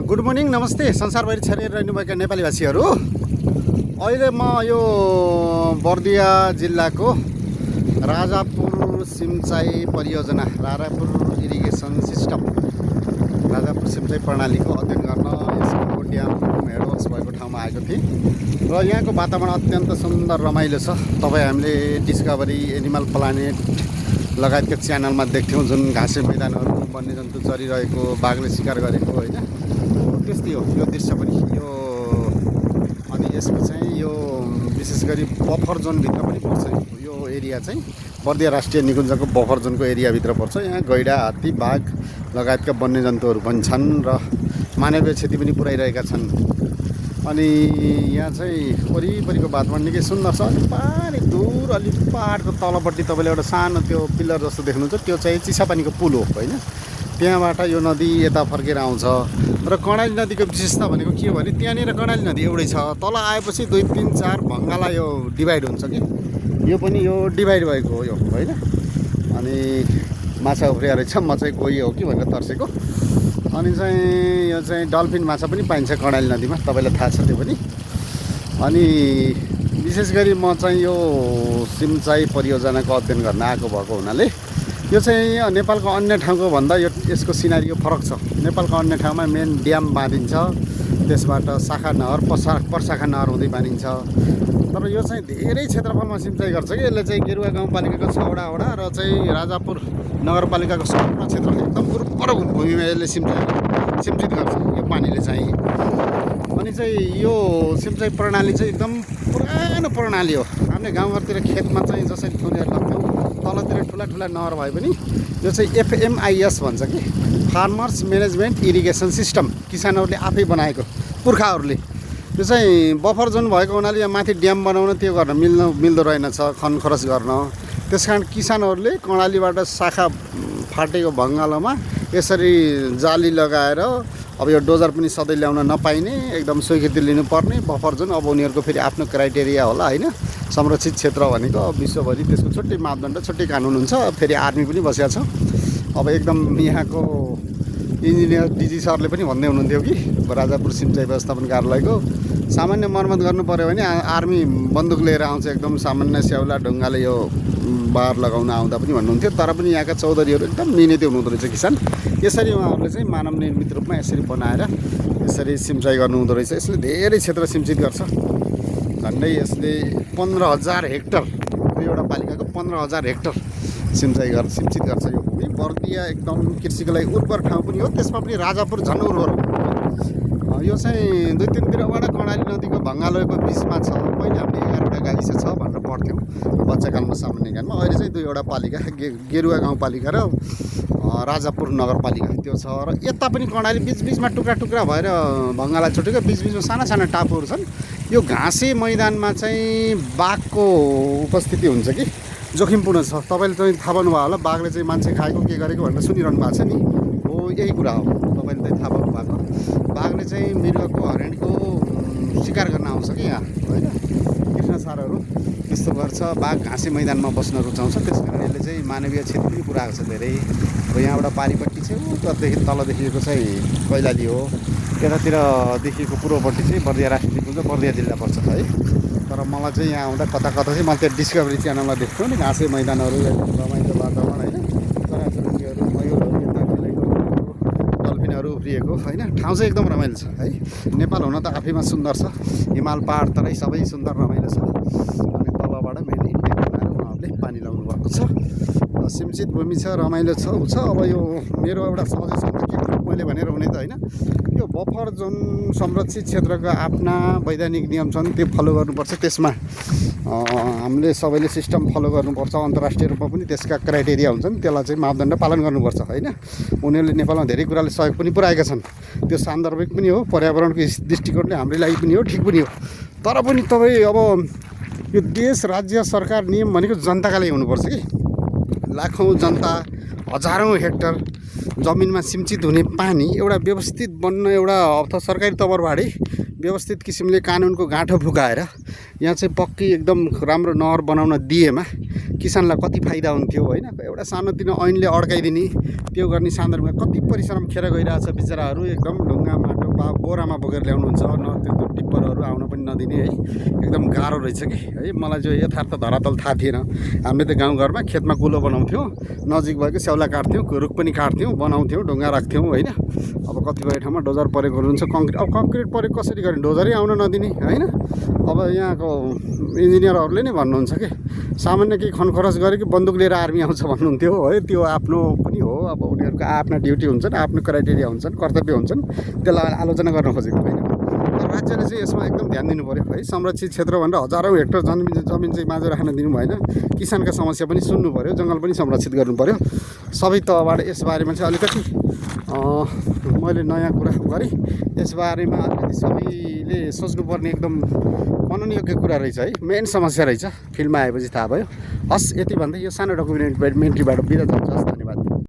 Good morning, नमस्ते संसारभरि छरिएर रहनुभएका नेपाली भाषीहरू। अहिले म यो बर्दिया जिल्लाको राजापुर सिंचाई परियोजना, राजापुर इरिगेसन सिस्टम, राजापुर सिंचाई प्रणालीको अध्ययन गर्न यसको ड्याम हेडवर्क्स भएको ठाउँमा आएको थिएँ र यहाँको वातावरण अत्यन्त सुन्दर रमाइलो छ। तपाईँ हामीले डिस्कभरी एनिमल प्लानेट लगायतका च्यानलमा देख्थ्यौँ, जुन घाँसे मैदानहरू, वन्यजन्तु चरिरहेको, बाघले शिकार गरेको, होइन, त्यस्तै हो यो दृश्य पनि यो। अनि यसको चाहिँ यो विशेष गरी बफर जोनभित्र पनि पर्छ। यो एरिया चाहिँ बर्दिया राष्ट्रिय निकुञ्जको बफर जोनको एरियाभित्र पर्छ। यहाँ गैडा, हात्ती, बाघ लगायतका वन्यजन्तुहरू पनि छन् र मानवीय क्षति पनि पुर्याइरहेका छन्। अनि यहाँ चाहिँ वरिपरिको वातावरण निकै सुन्दर छ। अनि पानी दूर अलि पहाडको तलपट्टि तपाईँले एउटा सानो त्यो पिलर जस्तो देख्नुहुन्छ, त्यो चाहिँ चिसापानीको पुल हो, होइन। त्यहाँबाट यो नदी यता फर्केर आउँछ र कर्णाली नदीको विशेषता भनेको के हो भने त्यहाँनिर कर्णाली नदी एउटै छ, तल आएपछि 2, 3, 4 भङ्गाला यो डिभाइड हुन्छ कि यो पनि यो डिभाइड भएको हो यो, होइन। अनि माछा उफ्रिया रहेछ, म चाहिँ गई हो कि भनेर तर्सेको। अनि चाहिँ यो चाहिँ डल्फिन माछा पनि पाइन्छ कर्णाली नदीमा, तपाईँलाई थाहा छ त्यो पनि। अनि विशेष गरी म चाहिँ यो सिंचाई परियोजनाको अध्ययन गर्न आएको भएको हुनाले यो चाहिँ नेपालको अन्य ठाउँको भन्दा यसको सिनारियो फरक छ। नेपालको अन्य ठाउँमा मेन ड्याम बाँधिन्छ, त्यसबाट शाखा नहर, पर्शाखा नहर हुँदै बाँधिन्छ। तर यो चाहिँ धेरै क्षेत्रफलमा सिंचाइ गर्छ कि यसले चाहिँ गेरुवा गाउँपालिकाको 6वटा वडा र चाहिँ राजापुर नगरपालिकाको सम्पूर्ण क्षेत्र एकदम उर्वर भूमिमा यसले सिंचित गर्छ यो पानीले चाहिँ। अनि चाहिँ यो सिंचाइ प्रणाली चाहिँ एकदम पुरानो प्रणाली हो। हामीले गाउँघरतिर खेतमा चाहिँ जसरी थुनेर लाग्थ्यौँ, तलतिर ठुला नहर भए पनि यो चाहिँ FMIS भन्छ कि फार्मर्स म्यानेजमेन्ट इरिगेसन सिस्टम, किसानहरूले आफै बनाएको, पुर्खाहरूले। यो चाहिँ बफर जोन भएको हुनाले यहाँ माथि ड्याम बनाउन त्यो गर्न मिल्दो रहेनछ, खनखरस गर्न। त्यस कारण किसानहरूले कर्णालीबाट शाखा फाटेको भङ्गालोमा यसरी जाली लगाएर, अब यो डोजर पनि सधैँ ल्याउन नपाइने, एकदम स्वीकृति लिनुपर्ने बफर जोन। अब उनीहरूको फेरि आफ्नो क्राइटेरिया होला, होइन। संरक्षित क्षेत्र भनेको विश्वभरि त्यसको छुट्टै मापदण्ड, छुट्टै कानुन हुन्छ। फेरि आर्मी पनि बसेको छ। अब एकदम यहाँको इन्जिनियर डिजी सरले पनि भन्दै हुनुहुन्थ्यो कि राजापुर सिंचाई व्यवस्थापन कार्यालयको सामान्य मर्मत गर्नु पऱ्यो भने आर्मी बन्दुक लिएर आउँछ, एकदम सामान्य स्याउला ढुङ्गाले यो बार लगाउन आउँदा पनि भन्नुहुन्थ्यो। तर पनि यहाँका चौधरीहरू एकदम मिहिनेती हुनुहुँदो रहेछ किसान। यसरी उहाँहरूले चाहिँ मानव निर्मित रूपमा यसरी बनाएर यसरी सिंचाइ गर्नुहुँदो रहेछ। यसले धेरै क्षेत्र सिंचित गर्छ। झन्डै यसले 15,000 हेक्टर, दुईवटा पालिकाको 15,000 हेक्टर सिंचित गर्छ यो भूमि। बर्दिया एकदम कृषिको लागि उर्वर ठाउँ पनि हो, त्यसमा पनि राजापुर झन् उर्वर हो। यो चाहिँ 2-3 कर्णाली नदीको भङ्गालोको बिचमा छ। पहिले हामीले 11वटा गाविस छ भनेर पढ्थ्यौँ बच्चाकालमा, सामान्य ज्ञानमा। अहिले चाहिँ 2वटा पालिका, गेरुवा गाउँपालिका र राजापुर नगरपालिका त्यो छ। र यता पनि कर्णाली बिचबिचमा टुक्रा भएर भङ्गाला छुटेको, बिचबिचमा साना टापुहरू छन्। यो घाँसे मैदानमा चाहिँ बाघको उपस्थिति हुन्छ कि जोखिमपूर्ण छ। तपाईँले चाहिँ थाहा पाउनुभयो होला, बाघले चाहिँ मान्छे खाएको के गरेको भनेर सुनिरहनु भएको छ नि, हो यही कुरा हो। तपाईँले चाहिँ थाहा पाउनु भएको, बाघले चाहिँ मृगको, हरिणको शिकार गर्न आउँछ कि यहाँ, होइन। कृष्णसारहरू त्यस्तो गर्छ। बाघ घाँसे मैदानमा बस्न रुचाउँछ, त्यस कारण यसले चाहिँ मानवीय क्षति पनि पुऱ्याएको छ धेरै। अब यहाँबाट पारिपट्टि चाहिँ उतादेखि तल देखिएको चाहिँ कैलाली हो, यतातिर देखिएको पूर्वपट्टि चाहिँ बर्दिया राष्ट्रिय निकुञ्ज, बर्दिया जिल्ला पर्छ, है। तर मलाई चाहिँ यहाँ आउँदा कता चाहिँ मैले त्यो डिस्कभरी च्यानलमा देख्छु नि, घाँसे मैदानहरू, रमाइलो वातावरण, होइन। चराचुरुङ्गीहरू, मयुरहरू, यता खेलेको, डल्फिनहरू उफ्रिएको, होइन। ठाउँ चाहिँ एकदम रमाइलो छ, है। नेपाल हुन त आफैमा सुन्दर छ, हिमाल पहाड तराई सबै सुन्दर रमाइलो छ। अनि तलबाट मेन इन्डियन बनाएर उहाँहरूले पानी लाउनु भएको छ। सिंचित भूमि छ, रमाइलो छ ऊ छ। अब यो मेरो एउटा सजेसन त के हो, मैले भनेर हुने त होइन। यो बफर जोन संरक्षित क्षेत्रका आफ्ना वैधानिक नियम छन्, त्यो फलो गर्नुपर्छ। त्यसमा हामीले सबैले सिस्टम फलो गर्नुपर्छ। अन्तर्राष्ट्रिय रूपमा पनि त्यसका क्राइटेरिया हुन्छन्, त्यसलाई चाहिँ मापदण्ड पालन गर्नुपर्छ, होइन। उनीहरूले नेपालमा धेरै कुराले सहयोग पनि पुऱ्याएका छन्, त्यो सान्दर्भिक पनि हो, पर्यावरणको दृष्टिकोणले हाम्रो लागि पनि हो, ठिक पनि हो। तर पनि तपाईँ अब यो देश, राज्य, सरकार, नियम भनेको जनताका लागि हुनुपर्छ कि। लाखौँ जनता, हजारौँ हेक्टर जमिनमा सिंचित हुने पानी एउटा व्यवस्थित बन्न, एउटा अथवा सरकारी तवरबाटै व्यवस्थित किसिमले कानुनको गाँठो फुकाएर यहाँ चाहिँ पक्की एकदम राम्रो नहर बनाउन दिएमा किसानलाई कति फाइदा हुन्थ्यो होइन। एउटा सानोतिनो ऐनले अड्काइदिने त्यो गर्ने सन्दर्भमा कति परिश्रम खेर गइरहेछ बिचराहरू। एकदम ढुङ्गा माटो बोरामा बोकेर ल्याउनुहुन्छ, न त्यो टिप्परहरू आउन पनि नदिने है। एकदम गाह्रो रहेछ कि है। मलाई जो यथार्थ धरातल थाहा थिएन। हामीले त गाउँघरमा खेतमा कुलो बनाउँथ्यौँ, नजिक भएको स्याउला काट्थ्यौँ, रुख पनि काट्थ्यौँ, बनाउँथ्यौँ, ढुङ्गा राख्थ्यौँ होइन। अब कतिपय ठाउँमा डोजर परेको हुन्छ, कङ्क्रिट। अब कङ्क्रिट परेको कसरी गर्ने, डोजरै आउन नदिने होइन। अब यहाँको इन्जिनियरहरूले नै भन्नुहुन्छ कि सामान्य केही खनखरस गरे कि बन्दुक लिएर आर्मी आउँछ भन्नुहुन्थ्यो है। त्यो आफ्नो पनि हो, अब उनीहरूको आफ्ना ड्युटी हुन्छन्, आफ्नो क्राइटेरिया हुन्छन्, कर्तव्य हुन्छन्, त्यसलाई आलोचना गर्न खोजेको होइन। तर राज्यले चाहिँ यसमा एकदम ध्यान दिनु पऱ्यो है। संरक्षित क्षेत्र भनेर हजारौँ हेक्टर जमिन चाहिँ माझो राख्न दिनु भएन। किसानका समस्या पनि सुन्नु पऱ्यो, जङ्गल पनि संरक्षित गर्नु पऱ्यो। सबै तहबाट यसबारेमा चाहिँ अलिकति मैले नयाँ कुरा गरेँ। यसबारेमा अलिकति सबैले सोच्नुपर्ने एकदम मननयोग्य कुरा रहेछ है। मेन समस्या रहेछ, फिल्डमा आएपछि थाहा भयो। हस्, यति भन्दै यो सानो डकुमेन्ट्रीबाट बिदा जान्छ।